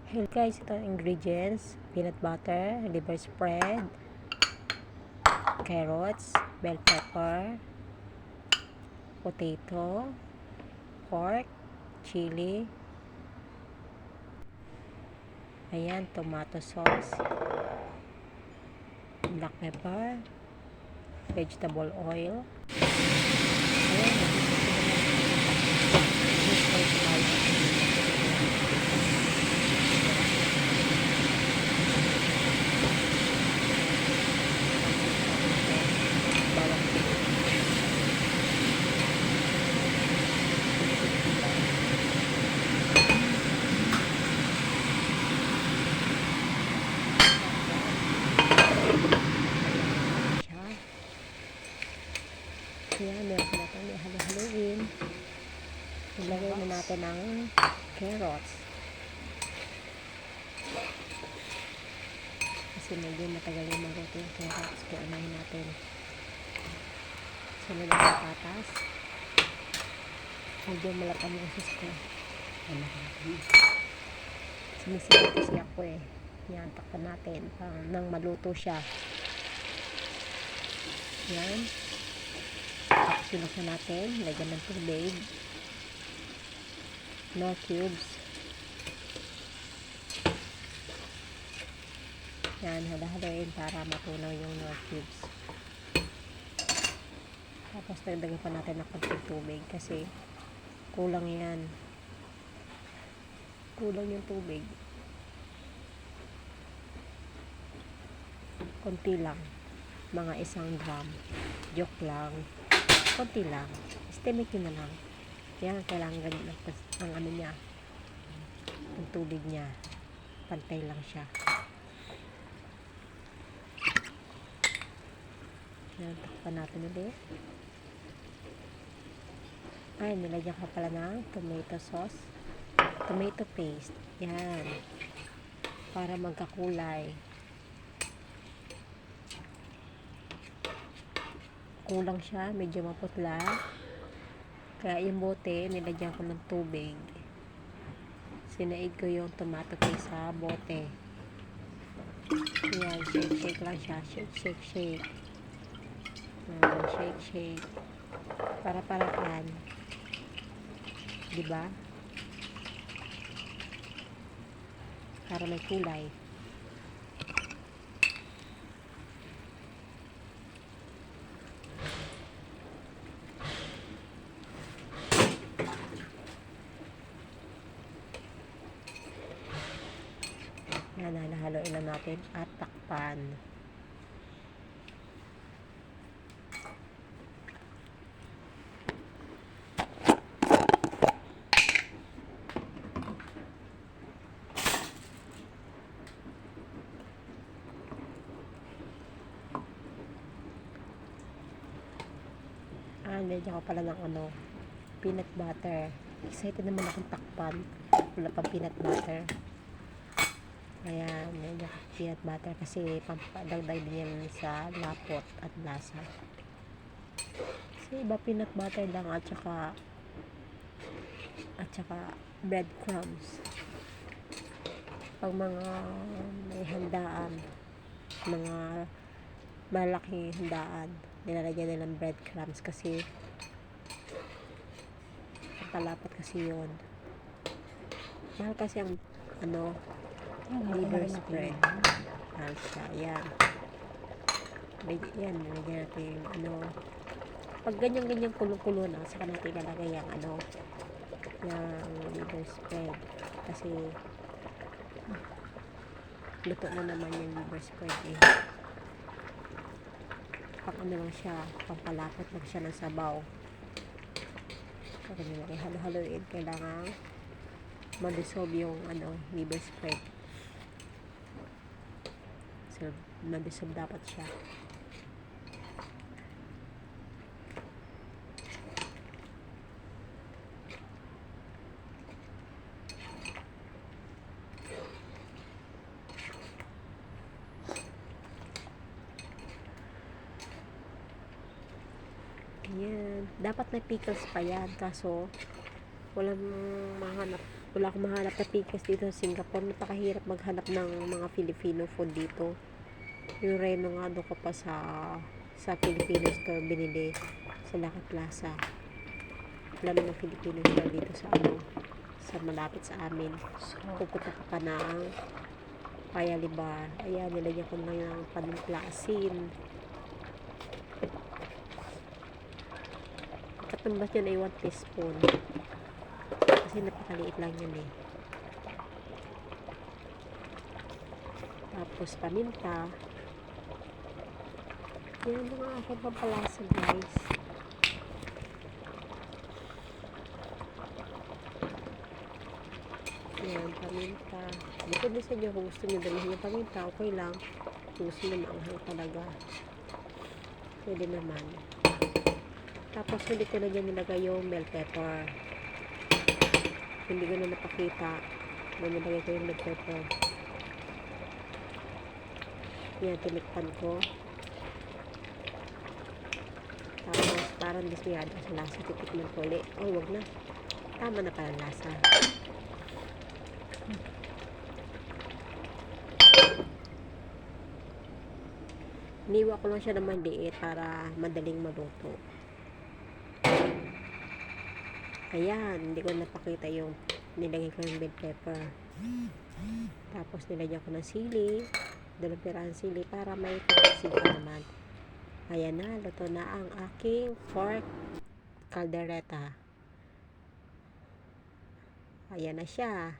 Hey guys, ito ang ingredients: peanut butter, liver spread, carrots, bell pepper, potato, pork, chili, ayan, tomato sauce, black pepper, vegetable oil, ayan, ayan, meron natin may halo-haloin. Ilagay na natin ang carrots. Kasi medyo matagal yung maluto yung carrots. Kaya anahin natin. Sunod ang patas. Medyo malapang yung sus ko. Sinisigil kasi ako eh. Yan, takpan natin. Nang maluto siya. Yan. Tapos sinuksan natin. Lagyan ng tubig. No cubes. Yan, halo-haloin para matunaw yung no cubes. Tapos nagdagan pa natin ng konting tubig kasi kulang yan. Kulang yung tubig. Konti lang. Mga 1 drum. Joke lang. Konti lang. Estimate nyo na lang. Yan, kailangan ganyan ang ano niya. Ang tubig niya. Pantay lang siya. Yan, takpan natin ulit. Ay, nilagyan ko pala ng tomato sauce. Tomato paste. Yan. Para magkakulay. Kulang siya. Medyo maputla. Kaya yung bote, nilagyan ko ng tubig. Sinaid ko yung tomato paste sa bote. Yan. Shake lang siya. Shake. Shake. Para-paraan. Diba? Para may kulay. Yan, halo-haloin lang natin at takpan. Nilagyan ko pala ng peanut butter. Excited naman akong takpan. Wala pang peanut butter. Ayan, nilagyan ko peanut butter kasi pampadagdag din yan sa lapot at lasa. Kasi iba peanut butter lang at saka breadcrumbs. Pag mga may handaan, mga malaking handaan, nilalagyan nilang breadcrumbs kasi palapat kasi yun. Mahal kasi ang liver spread. Mahal siya. Yan. Yan, nilagyan natin yung pag ganyan kulong-kulo na, saka natin ilalagay yung yung liver spread. Kasi luto na naman yung liver spread eh. Pang lang siya, pampalapot lang siya ng sabaw. Pag nilagay halo-haloin, kailangan ma-dissolve yung liver spread. So, ma-dissolve dapat siya. Yan. Dapat may pickles pa yan. Kaso, walang mahanap Wala akong mahanap na pikas dito sa Singapore. Napakahirap maghanap ng mga Filipino food dito. Yung reno nga doon ko pa sa Filipino store binili sa Lucky Plaza. Wala namang Filipino store dito sa malapit sa amin. So, pupunta ka pa ng Paya-Lebar. Ayan, nilagyan ko na yung panimpla asin. Katumbas yan ay 1 teaspoon. Kasi napakaliit lang yan eh. Tapos paminta. Yan mga aking pampalasa guys. Yan, paminta. Depende sa inyo kung gusto nyo dalihin yung paminta, okay lang. Kung gusto nyo maanghang talaga, pwede naman. Tapos hindi ko na dyan nilagay yung bell pepper. Hindi ko na napakita na nilagay ko yung bell pepper. Yan, tinikpan ko. Tapos parang dismayado sa lasa, titikman ko ulit. Oh, wag na. Tama na pala lasa. Niwa ko lang siya ng maliit para madaling maluto. Ayan, hindi ko napakita yung nilagay ko yung bell pepper. Tapos nilagyan ko ng sili, 2 pirang sili para may kapasipa naman. Ayan na, luto na ang aking pork caldereta. Ayan na siya.